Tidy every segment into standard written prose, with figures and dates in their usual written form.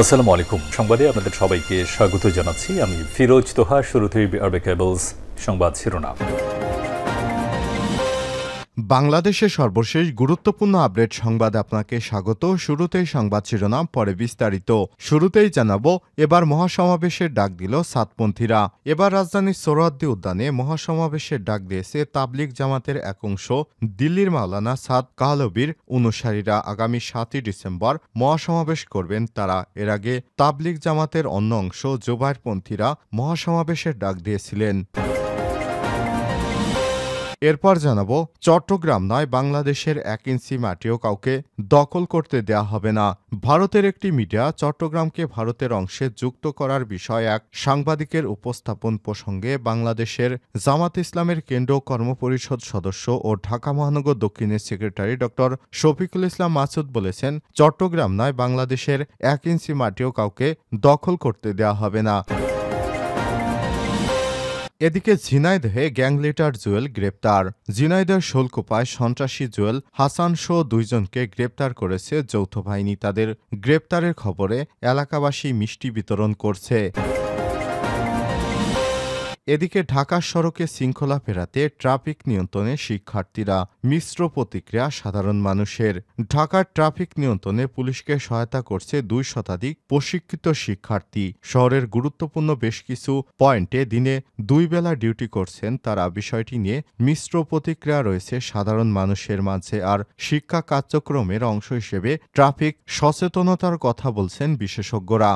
আসসালামু আলাইকুম। সংবাদে আপনাদের সবাইকে স্বাগত জানাচ্ছি। আমি ফিরোজ তোহা। শুরুতেই আরবে কেবলস সংবাদ শিরোনাম। বাংলাদেশের সর্বশেষ গুরুত্বপূর্ণ আপডেট সংবাদে আপনাকে স্বাগত। শুরুতেই সংবাদ শিরোনাম, পরে বিস্তারিত। শুরুতেই জানাবো, এবার মহাসমাবেশের ডাক দিল সাতপন্থীরা। এবার রাজধানীর সোহরাওয়ার্দী উদ্যানে মহাসমাবেশের ডাক দিয়েছে তাবলিগ জামাতের এক অংশ। দিল্লির মাওলানা সাদ কাহলবির অনুসারীরা আগামী 7ই ডিসেম্বর মহাসমাবেশ করবেন তারা। এর আগে তাবলিগ জামাতের অন্য অংশ জোবায়েরপন্থীরা মহাসমাবেশের ডাক দিয়েছিলেন। এরপর জানাবো, চট্টগ্রাম নয়, বাংলাদেশের 1 ইঞ্চি মাটিও কাউকে দখল করতে দেয়া হবে না। ভারতের একটি মিডিয়া চট্টগ্রামকে ভারতের অংশে যুক্ত করার বিষয়ে এক সাংবাদিকের উপস্থাপন প্রসঙ্গে বাংলাদেশের জামাত ইসলামের কেন্দ্রীয় কর্মপরিষদ সদস্য ও ঢাকা মহানগর দক্ষিণের সেক্রেটারি ড শফিকুল ইসলাম মাসুদ বলেছেন, চট্টগ্রাম নয়, বাংলাদেশের 1 ইঞ্চি মাটিও কাউকে দখল করতে দেয়া হবে না। এদিকে ঝিনাইদহে গ্যাং লিডার জুয়েল গ্রেপ্তার। ঝিনাইদহের শোলকুপায় সন্ত্রাসী জুয়েল হাসান সহ 2 জনকে গ্রেপ্তার করেছে যৌথ বাহিনী। তাদের গ্রেপ্তারের খবরে এলাকাবাসী মিষ্টি বিতরণ করছে। এদিকে ঢাকার সড়কে শৃঙ্খলা ফেরাতে ট্রাফিক নিয়ন্ত্রণে শিক্ষার্থীরা। মিশ্র প্রতিক্রিয়া সাধারণ মানুষের। ঢাকার ট্রাফিক নিয়ন্ত্রণে পুলিশকে সহায়তা করছে 2 শতাধিক প্রশিক্ষিত শিক্ষার্থী। শহরের গুরুত্বপূর্ণ বেশ কিছু পয়েন্টে দিনে 2 বেলা ডিউটি করছেন তারা। বিষয়টি নিয়ে মিশ্র প্রতিক্রিয়া রয়েছে সাধারণ মানুষের মাঝে। আর শিক্ষা কার্যক্রমের অংশ হিসেবে ট্রাফিক সচেতনতার কথা বলছেন বিশেষজ্ঞরা।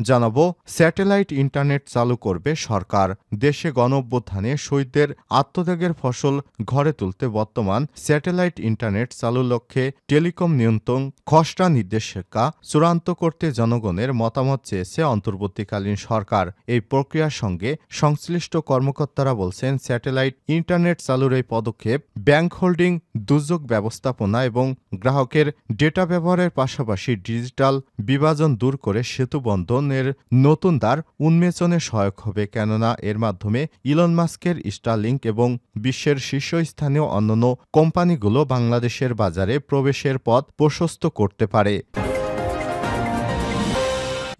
জানাবো, স্যাটেলাইট ইন্টারনেট চালু করবে সরকার। দেশে গণঅভ্যুত্থানে শহীদদের আত্মত্যাগের ফসল ঘরে তুলতে বর্তমান স্যাটেলাইট ইন্টারনেট চালুর লক্ষ্যে টেলিকম নিয়ন্ত্রণ খসড়া নির্দেশিকা চূড়ান্ত করতে জনগণের মতামত চেয়েছে অন্তর্বর্তীকালীন সরকার। এই প্রক্রিয়ার সঙ্গে সংশ্লিষ্ট কর্মকর্তারা বলছেন, স্যাটেলাইট ইন্টারনেট চালুর এই পদক্ষেপ ব্যাংক হোল্ডিং, দুর্যোগ ব্যবস্থাপনা এবং গ্রাহকের ডেটা ব্যবহারের পাশাপাশি ডিজিটাল বিভাজন দূর করে সেতু বন্ধন এর নতুন দ্বার উন্মোচনে সহায়ক হবে। কেননা এর মাধ্যমে ইলন মাস্কের স্টারলিংক এবং বিশ্বের শীর্ষস্থানীয় অন্যান্য কোম্পানিগুলো বাংলাদেশের বাজারে প্রবেশের পথ প্রশস্ত করতে পারে।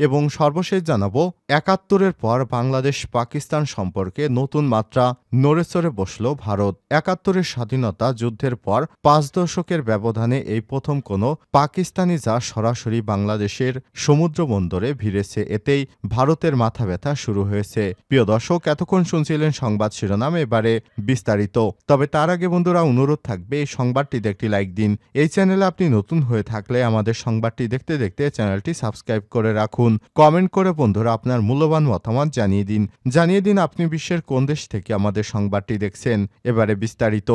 এবং সর্বশেষ জানাবো, 71-এর পর বাংলাদেশ পাকিস্তান সম্পর্কে নতুন মাত্রা নড়েচড়ে বসল ভারত। 71-এর স্বাধীনতা যুদ্ধের পর 5 দশকের ব্যবধানে এই প্রথম কোনো পাকিস্তানি জাহাজ সরাসরি বাংলাদেশের সমুদ্র বন্দরে ভিড়েছে। এতেই ভারতের মাথা ব্যথা শুরু হয়েছে। প্রিয় দর্শক, এতক্ষণ শুনছিলেন সংবাদ শিরোনাম, এবারে বিস্তারিত। তবে তার আগে বন্ধুরা, অনুরোধ থাকবে এই সংবাদটিতে একটি লাইক দিন। এই চ্যানেলে আপনি নতুন হয়ে থাকলে আমাদের সংবাদটি দেখতে দেখতে চ্যানেলটি সাবস্ক্রাইব করে রাখুন। কমেন্ট করে বন্ধুরা আপনার মূল্যবান মতামত জানিয়ে দিন আপনি বিশ্বের কোন দেশ থেকে আমাদের সংবাদটি দেখছেন। এবারে বিস্তারিত।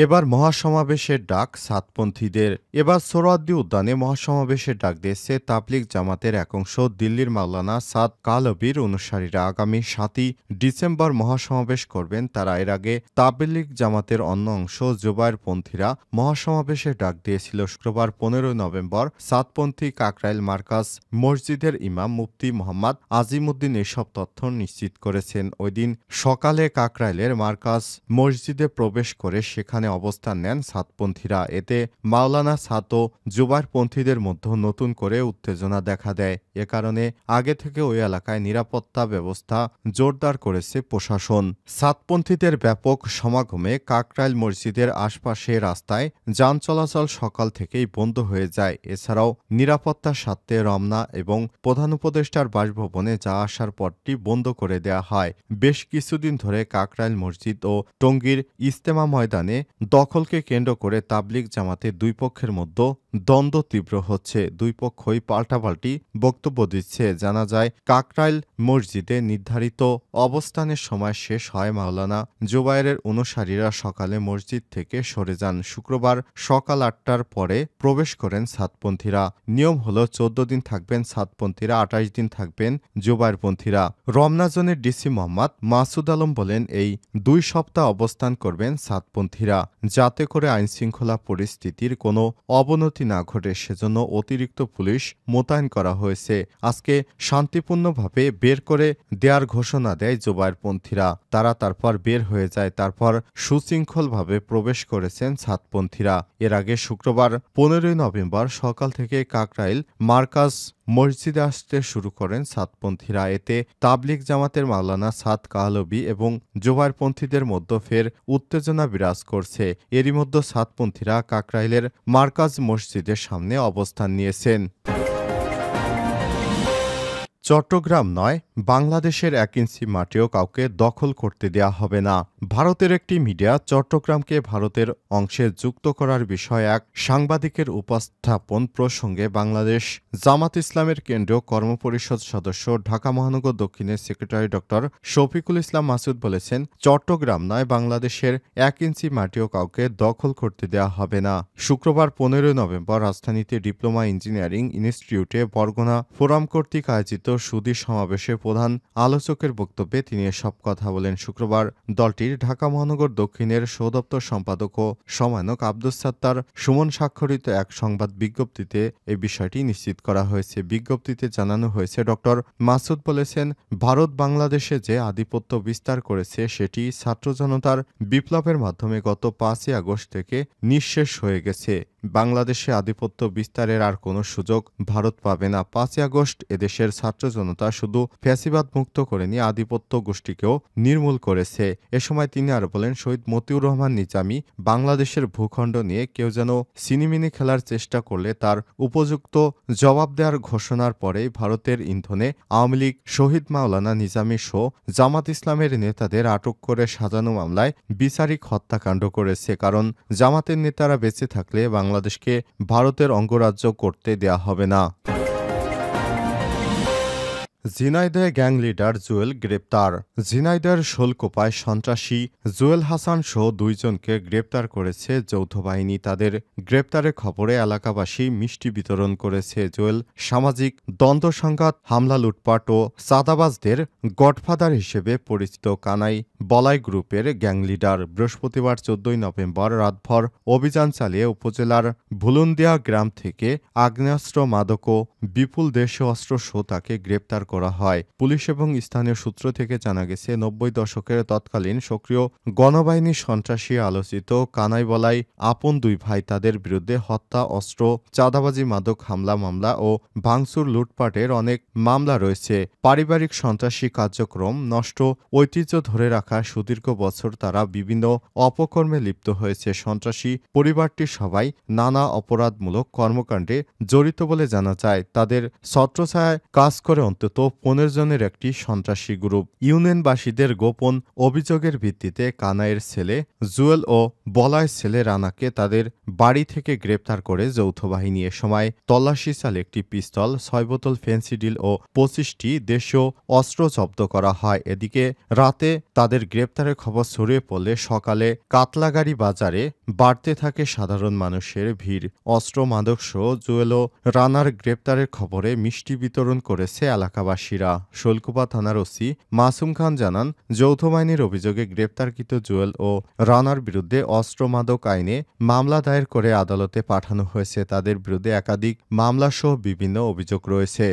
এবার মহাসমাবেশের ডাক সাতপন্থীদের। এবার সোহরাওয়ার্দী উদ্যানে মহাসমাবেশের ডাক দিয়েছে তাবলিগ জামাতের এক অংশ। দিল্লির মাওলানা সাদ কাহলবির অনুসারীরা আগামী 7ই ডিসেম্বর মহাসমাবেশ করবেন তারা। এর আগে তাবলিগ জামাতের অন্য অংশ জোবায়েরপন্থীরা মহাসমাবেশের ডাক দিয়েছিল। শুক্রবার 15 নভেম্বর সাতপন্থী কাকরাইল মার্কাজ মসজিদের ইমাম মুফতি মোহাম্মদ আজিমউদ্দিন এসব তথ্য নিশ্চিত করেছেন। ওই দিন সকালে কাকরাইলের মার্কাজ মসজিদে প্রবেশ করে সেখানে অবস্থান নেন সাতপন্থীরা। এতে মাওলানা সাদ ও জোবায়েরপন্থীদের মধ্যে নতুন করে উত্তেজনা দেখা দেয়। এ কারণে আগে থেকে ওই এলাকায় নিরাপত্তা ব্যবস্থা জোরদার করেছে প্রশাসন। সাতপন্থীদের ব্যাপক সমাগমে কাকরাইল মসজিদের আশপাশে রাস্তায় যান চলাচল সকাল থেকেই বন্ধ হয়ে যায়। এছাড়াও নিরাপত্তার স্বার্থে রমনা এবং প্রধান উপদেষ্টার বাসভবনে যাওয়া আসার পথটি বন্ধ করে দেয়া হয়। বেশ কিছুদিন ধরে কাকরাইল মসজিদ ও টঙ্গীর ইজতেমা ময়দানে দখলকে কেন্দ্র করে তাবলিগ জামাতের 2 পক্ষের মধ্যে দ্বন্দ্ব তীব্র হচ্ছে। 2 পক্ষই পাল্টাপাল্টি বক্তব্য দিচ্ছে। জানা যায়, কাকরাইল মসজিদে নির্ধারিত অবস্থানের সময় শেষ হয়। মাওলানা জোবায়েরের অনুসারীরা সকালে মসজিদ থেকে সরে যান। শুক্রবার সকাল 8টার পরে প্রবেশ করেন সাতপন্থীরা। নিয়ম হলো 14 দিন থাকবেন সাতপন্থীরা, 28 দিন থাকবেন জোবায়েরপন্থীরা। রমনা জোনের ডিসি মোহাম্মদ মাসুদ আলম বলেন, এই 2 সপ্তাহ অবস্থান করবেন সাতপন্থীরা, যাতে করে আইনশৃঙ্খলা পরিস্থিতির কোনো অবনতি না ঘটে সেজন্য অতিরিক্ত পুলিশ মোতায়েন করা হয়েছে। আজকে শান্তিপূর্ণভাবে বের করে দেওয়ার ঘোষণা দেয় জোবায়েরপন্থীরা। তারা তারপর বের হয়ে যায়। তারপর সুশৃঙ্খলভাবে প্রবেশ করেছেন ছাদপন্থীরা। এর আগে শুক্রবার 15 নভেম্বর সকাল থেকে কাকরাইল মার্কাজ মসজিদে আসতে শুরু করেন ছাদপন্থীরা। এতে তাবলিগ জামাতের মাওলানা সাদ কাহলবি এবং জোবায়েরপন্থীদের মধ্যে ফের উত্তেজনা বিরাজ করছে। এরই মধ্যে ছাদপন্থীরা কাকরাইলের মার্কাজ মসজিদের সামনে অবস্থান নিয়েছেন। চট্টগ্রাম নয়, বাংলাদেশের 1 ইঞ্চি মাটিও কাউকে দখল করতে দেয়া হবে না। ভারতের একটি মিডিয়া চট্টগ্রামকে ভারতের অংশে যুক্ত করার বিষয়ে এক সাংবাদিকের উপস্থাপন প্রসঙ্গে বাংলাদেশ জামাত ইসলামের কেন্দ্রীয় কর্মপরিষদ সদস্য ঢাকা মহানগর দক্ষিণের সেক্রেটারি ড. শফিকুল ইসলাম মাসুদ বলেছেন, চট্টগ্রাম নয়, বাংলাদেশের 1 ইঞ্চি মাটিও কাউকে দখল করতে দেয়া হবে না। শুক্রবার 15 নভেম্বর রাজধানীতে ডিপ্লোমা ইঞ্জিনিয়ারিং ইনস্টিটিউটে বরগুনা ফোরাম কর্তৃক আয়োজিত সুধী সমাবেশে প্রধান আলোচকের বক্তব্যে তিনি এসব কথা বলেন। শুক্রবার দলটির ঢাকা মহানগর দক্ষিণের সহদপ্তর সম্পাদক ও সমন্বয়ক আব্দুস সাত্তার সুমন স্বাক্ষরিত এক সংবাদ বিজ্ঞপ্তিতে এই বিষয়টি নিশ্চিত করা হয়েছে। বিজ্ঞপ্তিতে জানানো হয়েছে, ড. মাসুদ বলেছেন, ভারত বাংলাদেশে যে আধিপত্য বিস্তার করেছে সেটি ছাত্র জনতার বিপ্লবের মাধ্যমে গত 5ই আগস্ট থেকে নিঃশেষ হয়ে গেছে। বাংলাদেশে আধিপত্য বিস্তারের আর কোনো সুযোগ ভারত পাবে না। 5ই আগস্ট এদেশের ছাত্র জনতা শুধু ফ্যাসিবাদ মুক্ত করেনি, আধিপত্য গোষ্ঠীকেও নির্মূল করেছে। এ সময় তিনি আরো বলেন, শহীদ মতিউর রহমান নিজামী বাংলাদেশের ভূখণ্ড নিয়ে কেউ যেন সিনিমিনি খেলার চেষ্টা করলে তার উপযুক্ত জবাব দেওয়ার ঘোষণার পরেই ভারতের ইন্ধনে আওয়ামী লীগ শহীদ মাওলানা নিজামী সহ জামাত ইসলামের নেতাদের আটক করে সাজানো মামলায় বিচারিক হত্যাকাণ্ড করেছে। কারণ জামাতের নেতারা বেঁচে থাকলে বাংলাদেশকে ভারতের অঙ্গরাজ্য করতে দেয়া হবে না। ঝিনাইদহে গ্যাং লিডার জুয়েল গ্রেপ্তার। ঝিনাইদহের শোলকোপায় সন্ত্রাসী জুয়েল হাসান সহ 2 জনকে গ্রেপ্তার করেছে যৌথ বাহিনী। তাদের গ্রেপ্তারের খবরে এলাকাবাসী মিষ্টি বিতরণ করেছে। জুয়েল সামাজিক দ্বন্দ্ব সংঘাত, হামলা, লুটপাট ও চাঁদাবাজদের গডফাদার হিসেবে পরিচিত কানাই বলাই গ্রুপের গ্যাং লিডার। বৃহস্পতিবার 14 নভেম্বর রাতভর অভিযান চালিয়ে উপজেলার ভুলুন্দিয়া গ্রাম থেকে আগ্নেয়াস্ত্র, মাদক ও বিপুল দেশীয় অস্ত্র সহ তাকে গ্রেপ্তার করা হয়। পুলিশ এবং স্থানীয় সূত্র থেকে জানা গেছে, 90 দশকের তৎকালীন সক্রিয় গণবাহিনী সন্ত্রাসী আলোচিত কানাইবলাই আপন 2 ভাই। তাদের বিরুদ্ধে হত্যা, অস্ত্র, চাঁদাবাজি, মাদক, হামলা মামলা ও ভাঙচুর, লুটপাটের অনেক মামলা রয়েছে। পারিবারিক সন্ত্রাসী কার্যক্রম, নষ্ট ঐতিহ্য ধরে রাখা সুদীর্ঘ বছর তারা বিভিন্ন অপকর্মে লিপ্ত হয়েছে। সন্ত্রাসী পরিবারটি সবাই নানা অপরাধমূলক কর্মকাণ্ডে জড়িত বলে জানা যায়। তাদের ছত্রছায়ায় কাজ করে অন্তত 15 জনের একটি সন্ত্রাসী গ্রুপ। ইউনিয়নবাসীদের গোপন অভিযোগের ভিত্তিতে কানাইয়ের ছেলে জুয়েল ও বলয়ের ছেলে রানাকে তাদের বাড়ি থেকে গ্রেপ্তার করে যৌথ বাহিনী। এ সময় তল্লাশি চালে একটি পিস্তল, 6 বোতল ফেন্সিডিল ও 25টি দেশীয় অস্ত্র জব্দ করা হয়। এদিকে রাতে তাদের গ্রেপ্তারের খবর ছড়িয়ে পড়লে সকালে কাতলাগাড়ি বাজারে বাড়তে থাকে সাধারণ মানুষের ভিড়। অস্ত্র, মাদক সহ জুয়েল ও রানার গ্রেপ্তারের খবরে মিষ্টি বিতরণ করেছে এলাকাবাসীরা। শোলকুপা থানার ওসি মাসুম খান জানান, যৌথ বাহিনীর অভিযোগে গ্রেপ্তারকৃত জুয়েল ও রানার বিরুদ্ধে অস্ত্র মাদক আইনে মামলা দায়ের করে আদালতে পাঠানো হয়েছে। তাদের বিরুদ্ধে একাধিক মামলাসহ বিভিন্ন অভিযোগ রয়েছে।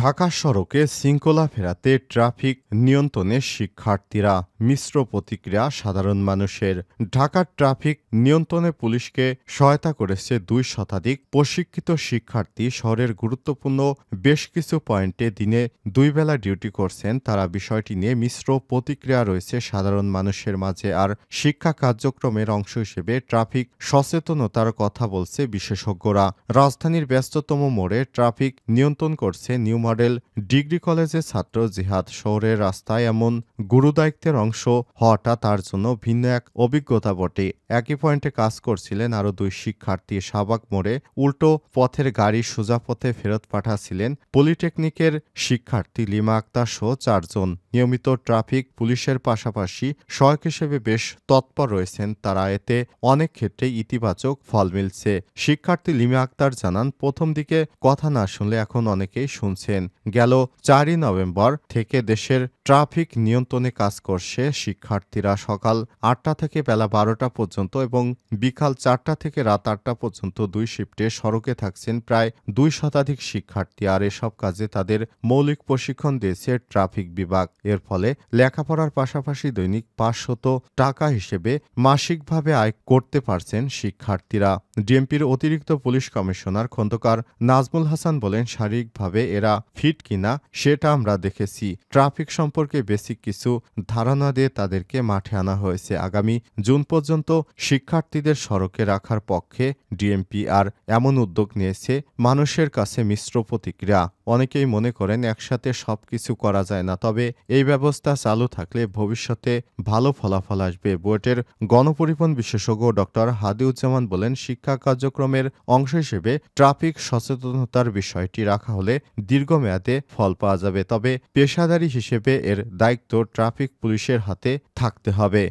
ঢাকা সড়কে শৃঙ্খলা ফেরাতে ট্রাফিক নিয়ন্ত্রণে শিক্ষার্থীরা, মিশ্র প্রতিক্রিয়া সাধারণ মানুষের। ঢাকার ট্রাফিক নিয়ন্ত্রণে পুলিশকে সহায়তা করেছে 2 শতাধিক প্রশিক্ষিত শিক্ষার্থী। শহরের গুরুত্বপূর্ণ বেশ কিছু পয়েন্টে দিনে 2 বেলা ডিউটি করছেন তারা। বিষয়টি নিয়ে মিশ্র প্রতিক্রিয়া রয়েছে সাধারণ মানুষের মাঝে। আর শিক্ষা কার্যক্রমের অংশ হিসেবে ট্রাফিক সচেতনতার কথা বলছে বিশেষজ্ঞরা। রাজধানীর ব্যস্ততম মোড়ে ট্রাফিক নিয়ন্ত্রণ করছে নিউ মডেল ডিগ্রি কলেজের ছাত্র জিহাদ। শহরের রাস্তায় এমন গুরুদায়িত্বের অংশ হওয়াটা তার জন্য ভিন্ন এক অভিজ্ঞতা বটে। একই পয়েন্টে কাজ করছিলেন আরও 2 শিক্ষার্থী। শাহবাগ মোড়ে উল্টো পথের গাড়ি সোজা পথে ফেরত পাঠাচ্ছিলেন পলিটেকনিকের শিক্ষার্থী লিমা আক্তার সহ 4 জন। নিয়মিত ট্রাফিক পুলিশের পাশাপাশি সহায়ক হিসেবে বেশ তৎপর রয়েছেন তারা। এতে অনেক ক্ষেত্রেই ইতিবাচক ফল মিলছে। শিক্ষার্থী লিমা আক্তার জানান, প্রথম দিকে কথা না শুনলে এখন অনেকেই শুনছেন। গেল 4ই নভেম্বর থেকে দেশের ট্রাফিক নিয়ন্ত্রণে কাজ করছে শিক্ষার্থীরা। সকাল 8টা থেকে বেলা 12টা পর্যন্ত এবং বিকাল 4টা থেকে রাত 8টা পর্যন্ত 2 শিফটে সড়কে থাকছেন প্রায় 2 শতাধিক শিক্ষার্থী। আর এসব কাজে তাদের মৌলিক প্রশিক্ষণ দিয়েছে ট্রাফিক বিভাগ। এর ফলে লেখাপড়ার পাশাপাশি দৈনিক 500 টাকা হিসেবে মাসিকভাবে আয় করতে পারছেন শিক্ষার্থীরা। ডিএমপির অতিরিক্ত পুলিশ কমিশনার খন্দকার নাজমুল হাসান বলেন, শারীরিকভাবে এরা ফিট কিনা সেটা আমরা দেখেছি। ট্রাফিক সম্পর্কে বেসিক কিছু ধারণা দিয়ে তাদেরকে মাঠে আনা হয়েছে। আগামী জুন পর্যন্ত শিক্ষার্থীদের সড়কে রাখার পক্ষে ডিএমপি আর এমন উদ্যোগ নিয়েছে মানুষের কাছে মিশ্র প্রতিক্রিয়া। অনেকেই মনে করেন একসাথে সবকিছু করা যায় না, তবে এই ব্যবস্থা চালু থাকলে ভবিষ্যতে ভালো ফলাফল আসবে। বুয়েটের গণপরিবহন বিশেষজ্ঞ ডক্টর হাদিউজ্জামান বলেন, শিক্ষা কার্যক্রমের অংশ হিসেবে ট্রাফিক সচেতনতার বিষয়টি রাখা হলে দীর্ঘমেয়াদে ফল পাওয়া যাবে। তবে পেশাদারি হিসেবে এর দায়িত্ব ট্রাফিক পুলিশের হাতে থাকতে হবে।